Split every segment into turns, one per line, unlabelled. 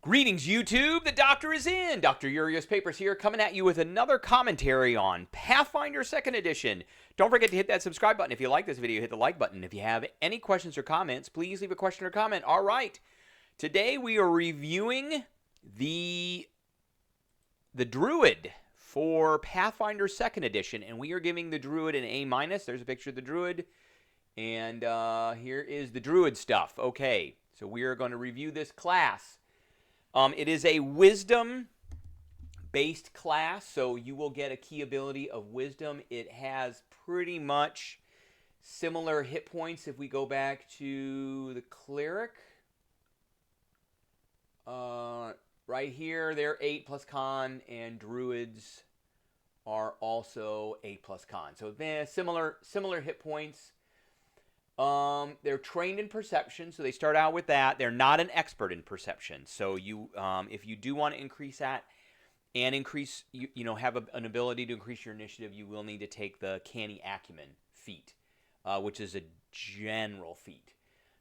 Greetings, YouTube. The Doctor is in. Dr. Urios Papers here, coming at you with another commentary on Pathfinder 2nd Edition. Don't forget to hit that subscribe button. If you like this video, hit the like button. If you have any questions or comments, please leave a question or comment. All right. Today we are reviewing the Druid for Pathfinder 2nd Edition, and we are giving the Druid an A-. There's a picture of the Druid, and here is the Druid stuff. Okay, so we are going to review this class. It is a wisdom-based class, so you will get a key ability of wisdom. It has pretty much similar hit points if we go back to the cleric. Right here, they're 8 plus con, and druids are also 8 plus con. So similar hit points. They're trained in perception, so they start out with that. They're not an expert in perception, so you, if you do want to increase that and increase, have an ability to increase your initiative, you will need to take the Canny Acumen feat, which is a general feat.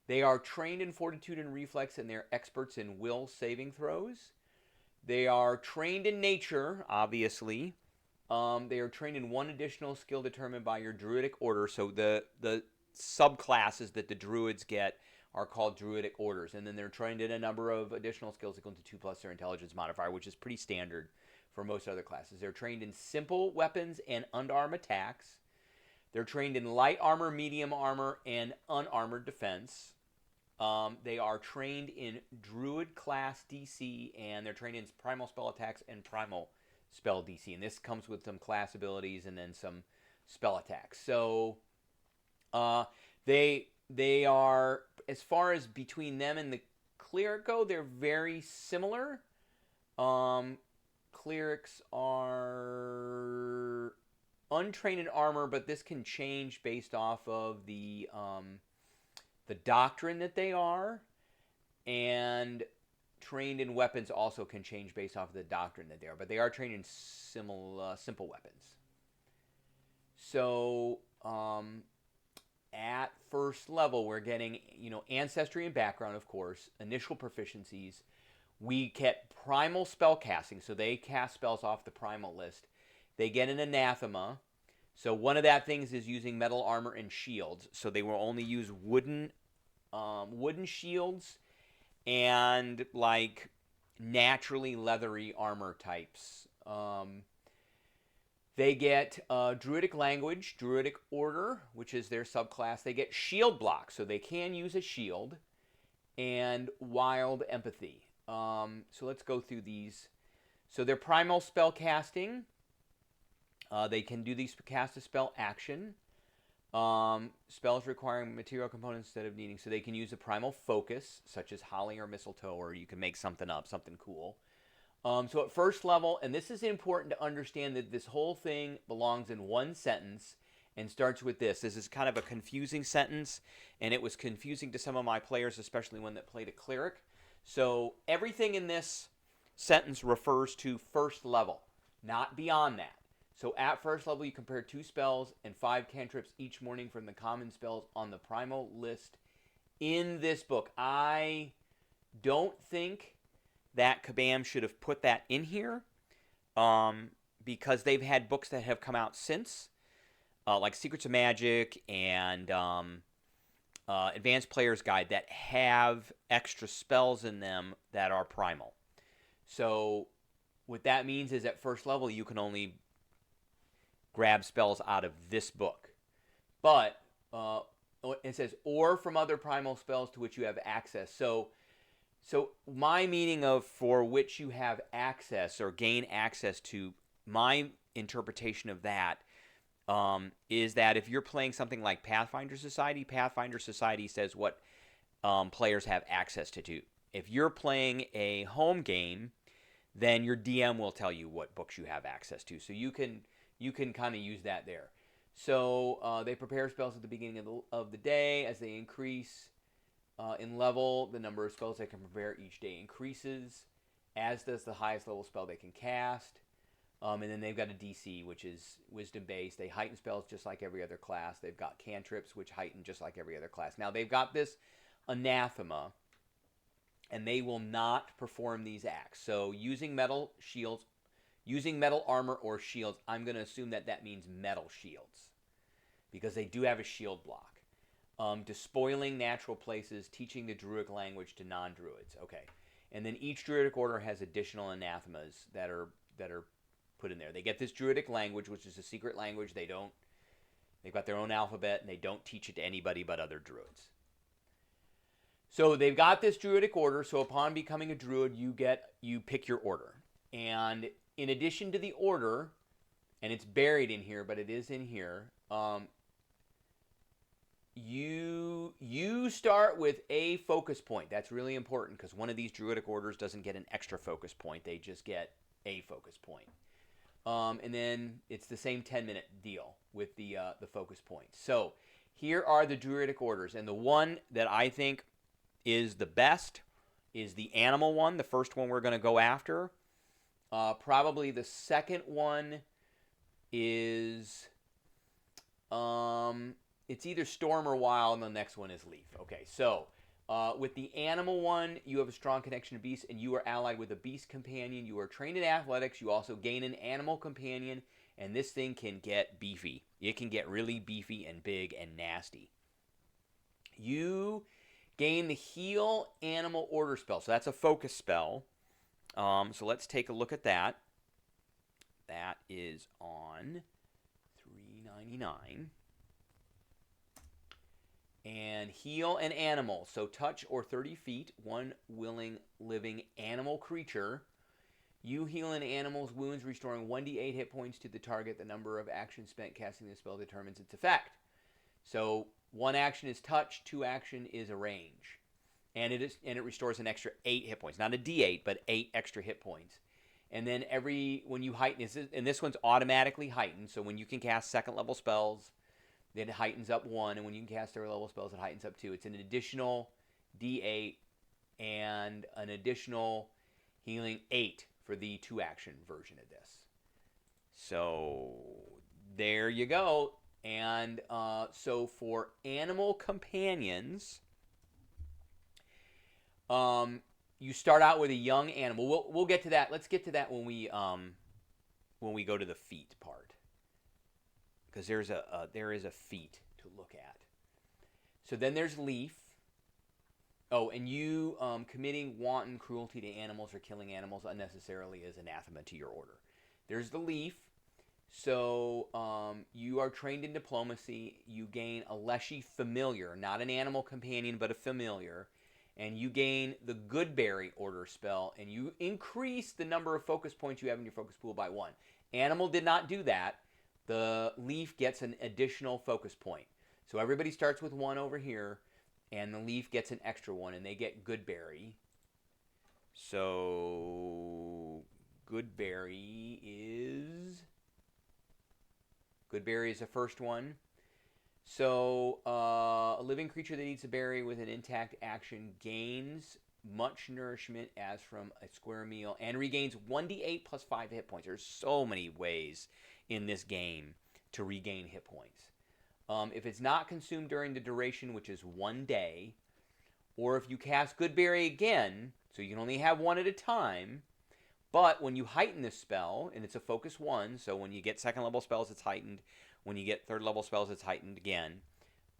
They are trained in fortitude and reflex, and they're experts in will saving throws. They are trained in nature, obviously. They are trained in one additional skill determined by your Druidic Order, so the subclasses that the Druids get are called Druidic Orders, and then they're trained in a number of additional skills equal to 2 plus their intelligence modifier, which is pretty standard for most other classes. They're trained in simple weapons and unarmed attacks. They're trained in light armor, medium armor, and unarmored defense. They are trained in Druid class DC, and they're trained in Primal spell attacks and Primal spell DC, and this comes with some class abilities and then some spell attacks. So they are, as far as between them and the cleric go, they're very similar. Clerics are untrained in armor, but this can change based off of the doctrine that they are, and trained in weapons also can change based off of the doctrine that they are, but they are trained in simple weapons. So at first level, we're getting, ancestry and background, of course, initial proficiencies. We get primal spell casting, so they cast spells off the primal list. They get an anathema. So one of that things is using metal armor and shields. So they will only use wooden shields and like naturally leathery armor types. They get Druidic Language, Druidic Order, which is their subclass. They get Shield Block, so they can use a shield, and Wild Empathy. So let's go through these. So their Primal spell casting, they can do these cast a spell action. Spells requiring material components instead of needing, so they can use a Primal Focus, such as Holly or Mistletoe, or you can make something up, something cool. So at first level, and this is important to understand that this whole thing belongs in one sentence and starts with this. This is kind of a confusing sentence, and it was confusing to some of my players, especially one that played a cleric. So everything in this sentence refers to first level, not beyond that. So at first level, you compare 2 spells and 5 cantrips each morning from the common spells on the primal list in this book. I don't think that Kabam should have put that in here, because they've had books that have come out since, like Secrets of Magic and Advanced Player's Guide, that have extra spells in them that are primal. So what that means is at first level, you can only grab spells out of this book. But it says, or from other primal spells to which you have access. So my meaning of for which you have access or gain access to, my interpretation of that is that if you're playing something like Pathfinder Society says what players have access to do. If you're playing a home game, then your DM will tell you what books you have access to. So you can kind of use that there. So they prepare spells at the beginning of the day. As they increase in level, the number of spells they can prepare each day increases, as does the highest level spell they can cast. And then they've got a DC, which is wisdom-based. They heighten spells just like every other class. They've got cantrips, which heighten just like every other class. Now, they've got this Anathema, and they will not perform these acts. So using metal shields, using metal armor or shields, I'm going to assume that that means metal shields, because they do have a shield block. Despoiling natural places, teaching the Druidic language to non-Druids. Okay. And then each Druidic order has additional anathemas that are put in there. They get this Druidic language, which is a secret language. They've got their own alphabet, and they don't teach it to anybody but other Druids. So they've got this Druidic order. So upon becoming a Druid, you pick your order. And in addition to the order, and it's buried in here, but it is in here, you start with a focus point. That's really important, because one of these Druidic orders doesn't get an extra focus point. They just get a focus point. And then it's the same 10-minute deal with the focus points. So here are the Druidic orders. And the one that I think is the best is the animal one, the first one we're going to go after. Probably the second one is... it's either Storm or Wild, and the next one is Leaf. Okay, so with the animal one, you have a strong connection to beasts, and you are allied with a beast companion. You are trained in athletics. You also gain an animal companion, and this thing can get beefy. It can get really beefy and big and nasty. You gain the Heal Animal Order spell, so that's a focus spell. So let's take a look at that. That is on $3.99. And heal an animal. So touch or 30 feet, one willing living animal creature. You heal an animal's wounds, restoring 1d8 hit points to the target. The number of actions spent casting the spell determines its effect. So one action is touch, two action is a range. And it restores an extra 8 hit points. Not a d8, but 8 extra hit points. And then when you heighten, and this one's automatically heightened, so when you can cast second level spells, then it heightens up 1, and when you can cast third level spells, it heightens up 2. It's an additional d8 and an additional healing 8 for the 2-action version of this. So there you go. And so for animal companions, you start out with a young animal. We'll get to that. Let's get to that when we go to the feat part, because there is a feat to look at. So then there's Leaf. Oh, and you committing wanton cruelty to animals or killing animals unnecessarily is anathema to your order. There's the Leaf. So you are trained in diplomacy. You gain a Leshy familiar, not an animal companion, but a familiar. And you gain the Goodberry order spell, and you increase the number of focus points you have in your focus pool by 1. Animal did not do that. The Leaf gets an additional focus point. So everybody starts with 1 over here, and the Leaf gets an extra 1, and they get Goodberry. So Goodberry is the first one. So a living creature that eats a berry with an intact action gains much nourishment as from a square meal and regains 1d8 plus 5 hit points. There's so many ways in this game to regain hit points. If it's not consumed during the duration, which is 1 day, or if you cast Goodberry again, so you can only have 1 at a time, but when you heighten this spell, and it's a focus 1, so when you get second level spells, it's heightened. When you get third level spells, it's heightened again.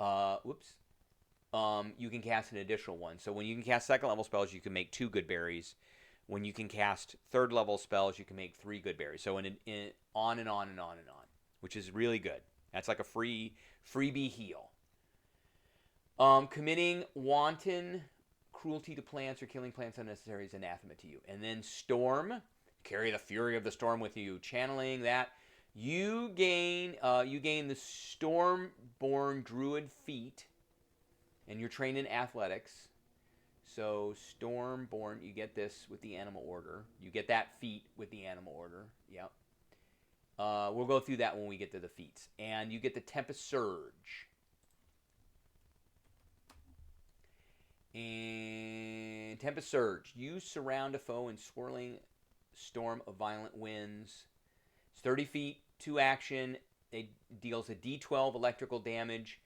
You can cast an additional 1. So when you can cast second level spells, you can make 2 Goodberries. When you can cast third level spells, you can make 3 Goodberries. So on and on and on and on, which is really good. That's like a freebie heal. Committing wanton cruelty to plants or killing plants unnecessary is anathema to you. And then Storm, carry the fury of the storm with you, channeling that. You gain the Stormborn Druid Feat, and you're trained in athletics. So Stormborn, you get this with the animal order. You get that feat with the animal order. Yep. We'll go through that when we get to the feats. And you get the Tempest Surge. And Tempest Surge. You surround a foe in swirling storm of violent winds. It's 30 feet, 2 action. It deals a d12 electrical damage.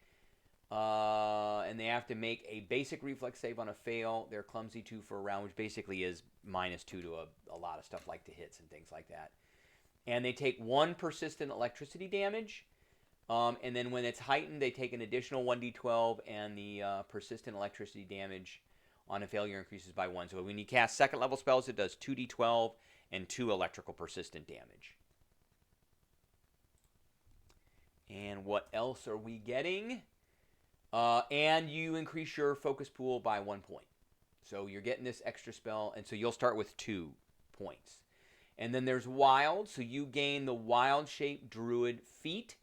And they have to make a basic reflex save on a fail. They're clumsy 2 for a round, which basically is -2 to a lot of stuff like to hits and things like that. And they take 1 persistent electricity damage. And then when it's heightened, they take an additional 1d12, and the persistent electricity damage on a failure increases by 1. So when you cast second level spells, it does 2d12 and 2 electrical persistent damage. And what else are we getting? And you increase your focus pool by 1 point. So you're getting this extra spell, and so you'll start with 2 points. And then there's Wild, so you gain the Wild Shape Druid Feat.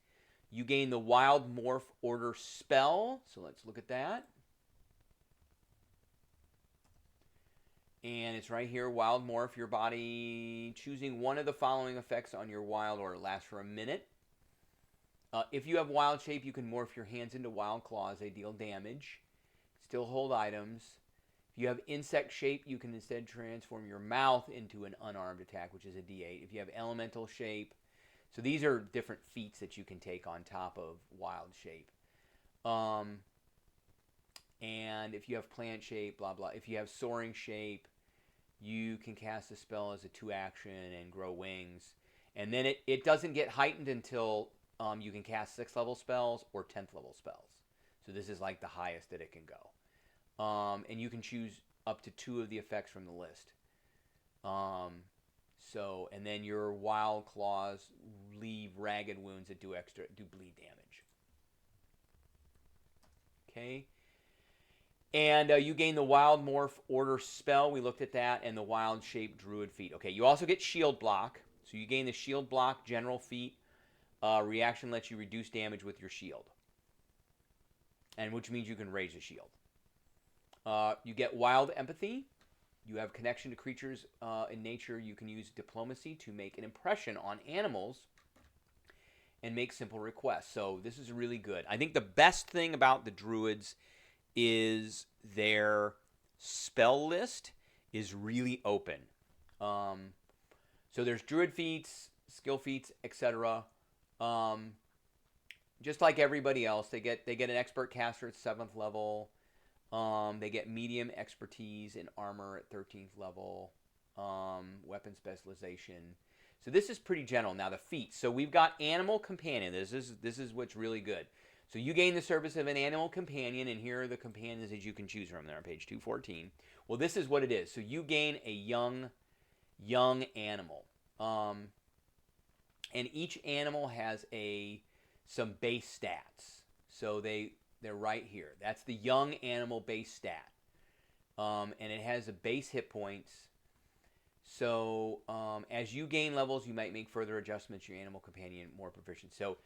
You gain the Wild Morph Order spell. So let's look at that. And it's right here, Wild Morph, your body choosing one of the following effects on your Wild Order. It lasts for a minute. If you have Wild Shape, you can morph your hands into Wild Claws. They deal damage. Still hold items. If you have Insect Shape, you can instead transform your mouth into an unarmed attack, which is a D8. If you have Elemental Shape, so these are different feats that you can take on top of Wild Shape. And if you have Plant Shape, blah, blah. If you have Soaring Shape, you can cast a spell as a 2-action and grow wings. And then it doesn't get heightened until you can cast 6th level spells or 10th level spells. So this is like the highest that it can go. And you can choose up to 2 of the effects from the list. And then your Wild Claws leave ragged wounds that do bleed damage. Okay. And you gain the Wild Morph Order spell. We looked at that, and the Wild Shape Druid Feat. Okay, you also get Shield Block. So you gain the Shield Block General Feat. Reaction lets you reduce damage with your shield, and which means you can raise a shield. You get Wild Empathy. You have connection to creatures in nature. You can use Diplomacy to make an impression on animals and make simple requests. So this is really good. I think the best thing about the Druids is their spell list is really open. So there's Druid Feats, Skill Feats, etc. Just like everybody else, they get an Expert Caster at 7th level. They get medium expertise in armor at 13th level, weapon specialization. So this is pretty general. Now the feats. So we've got Animal Companion. This is what's really good. So you gain the service of an animal companion, and here are the companions that you can choose from. There on page 214. Well, this is what it is. So you gain a young animal, and each animal has some base stats. So they're right here. That's the young animal base stat. And it has a base hit points. So as you gain levels, you might make further adjustments to your animal companion more proficient. So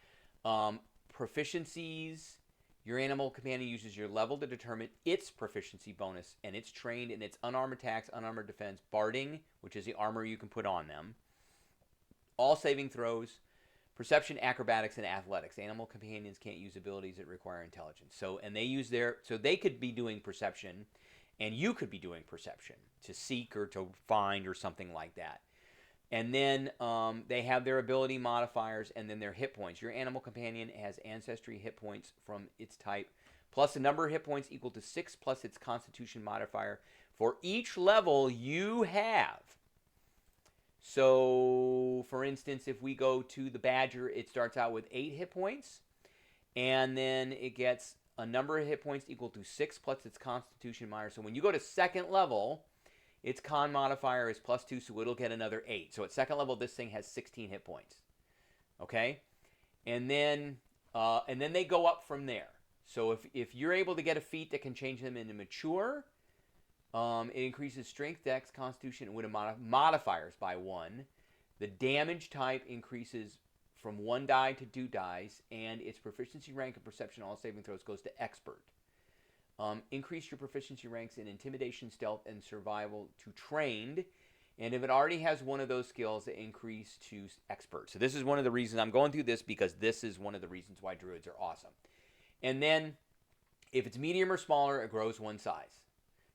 proficiencies, your animal companion uses your level to determine its proficiency bonus, and it's trained in its unarmed attacks, unarmored defense, barding, which is the armor you can put on them, all saving throws, perception, acrobatics, and athletics. Animal companions can't use abilities that require intelligence. So they could be doing perception, and you could be doing perception to seek or to find or something like that. And then they have their ability modifiers and then their hit points. Your animal companion has ancestry hit points from its type, plus a number of hit points equal to 6 plus its constitution modifier for each level you have. So, for instance, if we go to the Badger, it starts out with 8 hit points, and then it gets a number of hit points equal to 6 plus its constitution modifier. So when you go to 2nd level, its con modifier is +2, so it'll get another 8. So at 2nd level, this thing has 16 hit points. Okay? And then they go up from there. So if you're able to get a feat that can change them into mature, it increases strength, dex, constitution, and wit modifiers by 1. The damage type increases from 1 die to 2 dice, and its proficiency rank and perception all saving throws goes to expert. Increase your proficiency ranks in intimidation, stealth, and survival to trained. And if it already has one of those skills, it increase to expert. So this is one of the reasons I'm going through this, because this is one of the reasons why Druids are awesome. And then if it's medium or smaller, it grows 1 size.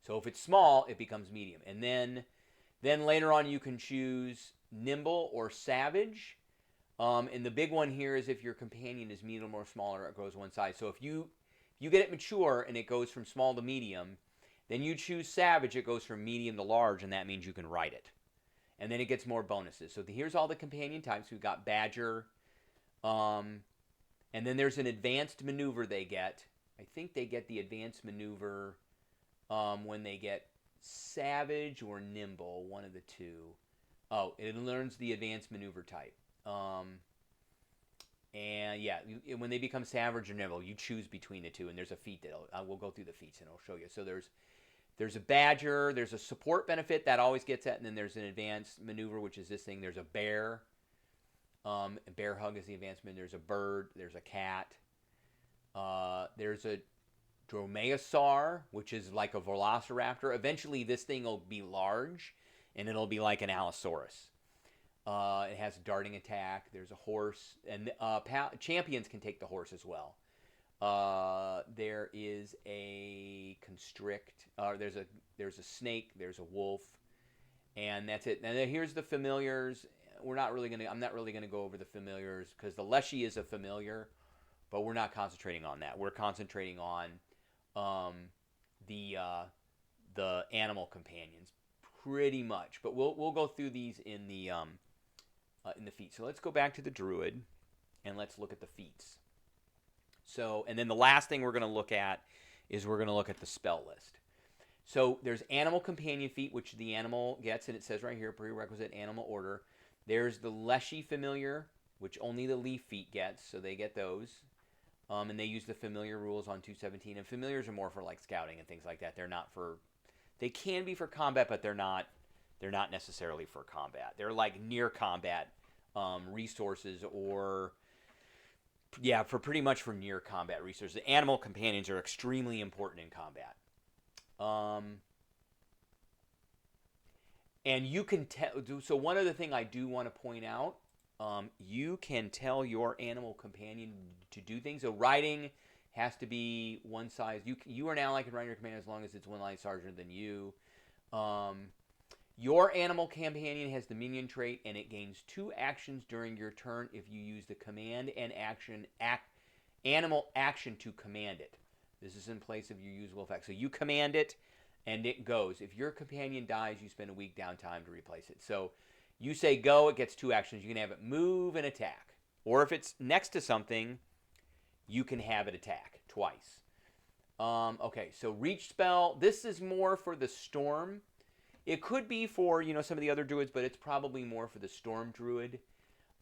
So if it's small, it becomes medium. And then later on you can choose nimble or savage. And the big one here is if your companion is medium or smaller, it grows 1 size. So if you you get it mature and it goes from small to medium, then you choose savage, it goes from medium to large, and that means you can ride it. And then it gets more bonuses. So here's all the companion types. We've got badger, and then there's an advanced maneuver they get. I think they get the advanced maneuver when they get savage or nimble, one of the two. Oh, it learns the advanced maneuver type. And yeah, when they become savage or nimble, you choose between the two, and there's a feat that we'll go through the feats and I'll show you. So there's a badger, there's a support benefit that always gets that, and then there's an advanced maneuver, which is this thing. There's a bear. A bear hug is the advanced maneuver. There's a bird. There's a cat. There's a dromaeosaur, which is like a velociraptor. Eventually, this thing will be large, and it'll be like an allosaurus. It has a darting attack. There's a horse, and champions can take the horse as well. There is a constrict. There's a snake. There's a wolf, and that's it. And then here's the familiars. I'm not really gonna go over the familiars because the Leshy is a familiar, but we're not concentrating on that. We're concentrating on the animal companions pretty much. But we'll go through these in the feats. So let's go back to the Druid and let's look at the feats. So, and then the last thing we're going to look at is we're going to look at the spell list. So there's animal companion feat, which the animal gets, and it says right here, prerequisite animal order. There's the Leshy familiar, which only the leaf feat gets, so they get those. And they use the familiar rules on 217. And familiars are more for like scouting and things like that. They're not for, they can be for combat, but they're not necessarily for combat. They're like near combat resources, or yeah, pretty much for near combat resources. The animal companions are extremely important in combat. And you can tell. So one other thing I do want to point out, you can tell your animal companion to do things. So riding has to be one size. You are now like a rider companion as long as it's one line larger than you. Your animal companion has the minion trait, and it gains 2 actions during your turn if you use the command and animal action to command it. This is in place of your usable effect. So you command it, and it goes. If your companion dies, you spend a week downtime to replace it. So you say go, it gets 2 actions. You can have it move and attack. Or if it's next to something, you can have it attack twice. Okay, so reach spell. This is more for the storm. It could be for, some of the other druids, but it's probably more for the storm druid.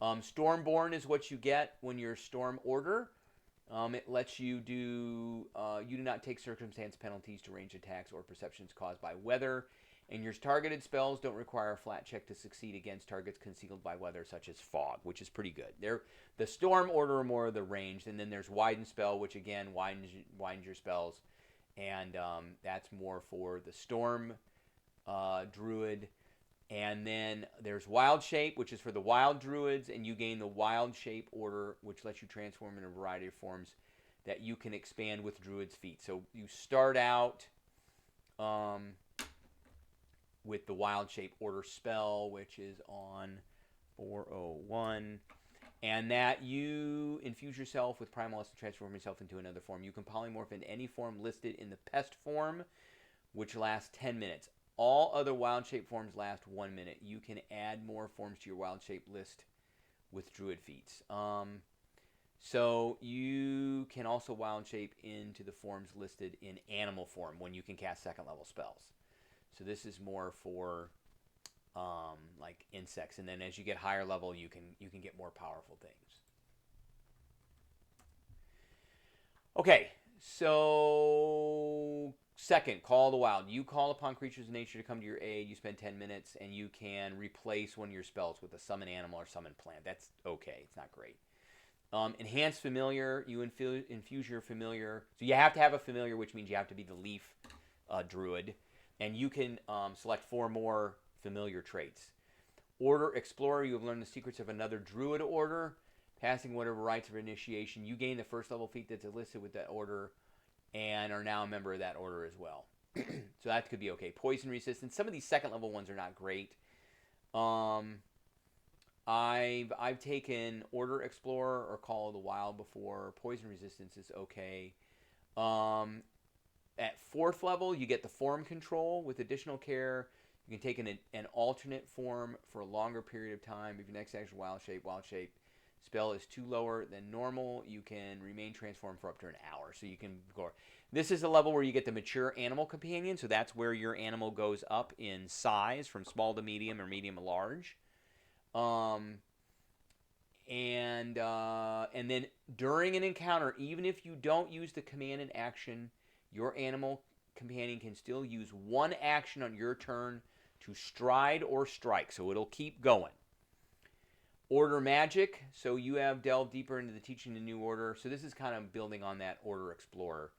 Stormborn is what you get when you're storm order. It lets you do, you do not take circumstance penalties to range attacks or perceptions caused by weather. And your targeted spells don't require a flat check to succeed against targets concealed by weather, such as fog, which is pretty good. The storm order are more of the ranged, and then there's widen spell, which again widens your spells, and that's more for the storm druid. And then there's wild shape, which is for the wild druids, and you gain the wild shape order, which lets you transform in a variety of forms that you can expand with druid's feat. So you start out with the wild shape order spell, which is on 401, and that you infuse yourself with Primal to transform yourself into another form. You can polymorph in any form listed in the pest form, which lasts 10 minutes. All other wild shape forms last 1 minute. You can add more forms to your wild shape list with Druid Feats. So you can also wild shape into the forms listed in animal form when you can cast 2nd level spells. So this is more for like insects, and then as you get higher level, you can get more powerful things. Okay, so second, Call of the Wild. You call upon creatures of nature to come to your aid. You spend 10 minutes, and you can replace one of your spells with a summon animal or summon plant. That's okay. It's not great. Enhanced Familiar. You infuse your familiar. So you have to have a familiar, which means you have to be the leaf druid. And you can select 4 more familiar traits. Order Explorer. You have learned the secrets of another druid order. Passing whatever rites of initiation. You gain the 1st level feat that's listed with that order, and are now a member of that order as well. So that could be okay. Poison resistance. Some of these 2nd level ones are not great. I've taken Order Explorer or Call of the Wild before. Poison resistance is okay. At 4th level, you get the form control with additional care. You can take an alternate form for a longer period of time. If your next action wild shape spell is too lower than normal, you can remain transformed for up to an hour. So you can go. This is a level where you get the mature animal companion. So that's where your animal goes up in size from small to medium or medium to large. And then during an encounter, even if you don't use the command in action, your animal companion can still use one action on your turn to stride or strike. So it'll keep going. Order magic. So you have delved deeper into the teaching the new order. So this is kind of building on that Order Explorer.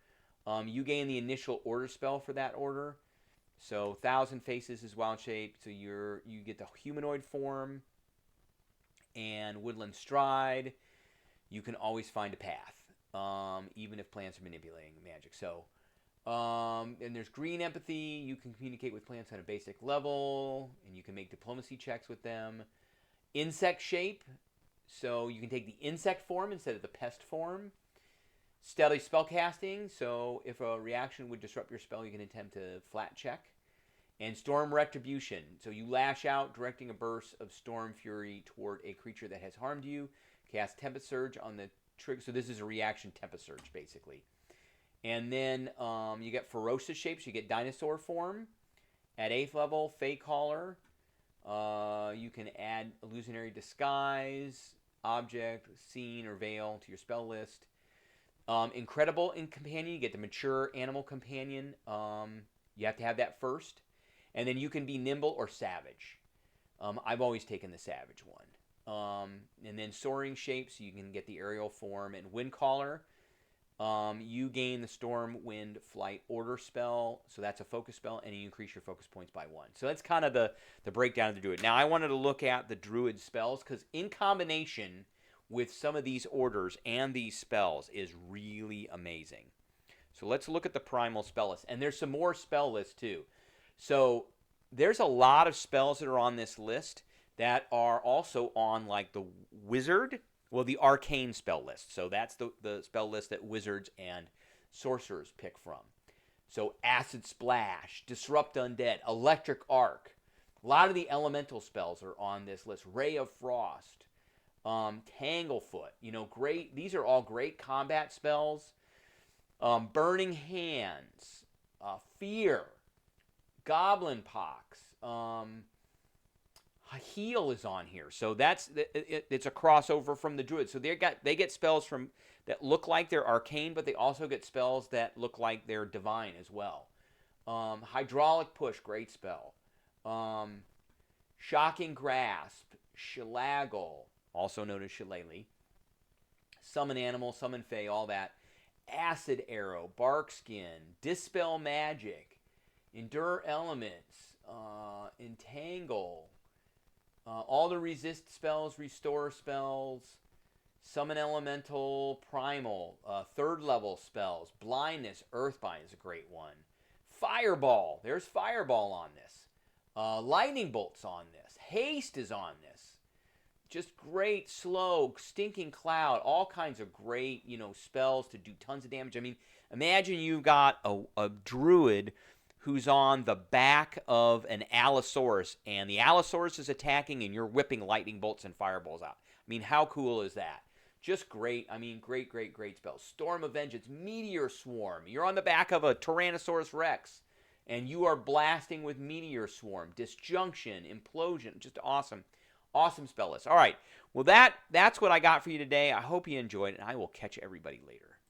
You gain the initial order spell for that order. So 1,000 Faces is wild shape. So you get the humanoid form and woodland stride. You can always find a path, even if plants are manipulating magic. So, and there's green empathy. You can communicate with plants on a basic level, and you can make diplomacy checks with them. Insect shape. So you can take the insect form instead of the pest form. Stealthy spellcasting. So if a reaction would disrupt your spell, you can attempt a flat check. And Storm Retribution. So you lash out, directing a burst of Storm Fury toward a creature that has harmed you. Cast Tempest Surge on the trigger. So this is a reaction Tempest Surge, basically. And then you get Ferocious shapes. You get Dinosaur form. At 8th level, Fey Caller. You can add Illusionary Disguise, Object, Scene, or Veil to your spell list. Incredible in Companion. You get the Mature Animal Companion. You have to have that first. And then you can be nimble or savage. I've always taken the savage one. And then soaring shapes, you can get the aerial form and wind caller. You gain the storm, wind, flight, order spell. So that's a focus spell, and you increase your focus points by 1. So that's kind of the breakdown of the druid. Now I wanted to look at the druid spells because in combination with some of these orders and these spells is really amazing. So let's look at the primal spell list. And there's some more spell lists too. So there's a lot of spells that are on this list that are also on like the wizard, well, the arcane spell list. So that's the spell list that wizards and sorcerers pick from. So Acid Splash, Disrupt Undead, Electric Arc. A lot of the elemental spells are on this list. Ray of Frost, Tanglefoot. Great. These are all great combat spells. Burning Hands, Fear, Goblin Pox, Heal is on here, so it's a crossover from the Druids. So they get spells that look like they're arcane, but they also get spells that look like they're divine as well. Hydraulic Push, great spell. Shocking Grasp, Shillaggle, also known as Shillelagh. Summon Animal, Summon Fey, all that. Acid Arrow, Barkskin, Dispel Magic, Endure Elements, Entangle, all the resist spells, restore spells, Summon Elemental, Primal, 3rd level spells, Blindness, Earthbind is a great one. Fireball, there's Fireball on this. Lightning Bolt's on this. Haste is on this. Just great, slow, Stinking Cloud, all kinds of great, spells to do tons of damage. I mean, imagine you've got a druid who's on the back of an Allosaurus, and the Allosaurus is attacking, and you're whipping lightning bolts and fireballs out. I mean, how cool is that? Just great. I mean, great, great, great spells. Storm of Vengeance, Meteor Swarm. You're on the back of a Tyrannosaurus Rex, and you are blasting with Meteor Swarm. Disjunction, Implosion, just awesome. Awesome spell list. All right. Well, that's what I got for you today. I hope you enjoyed it, and I will catch everybody later.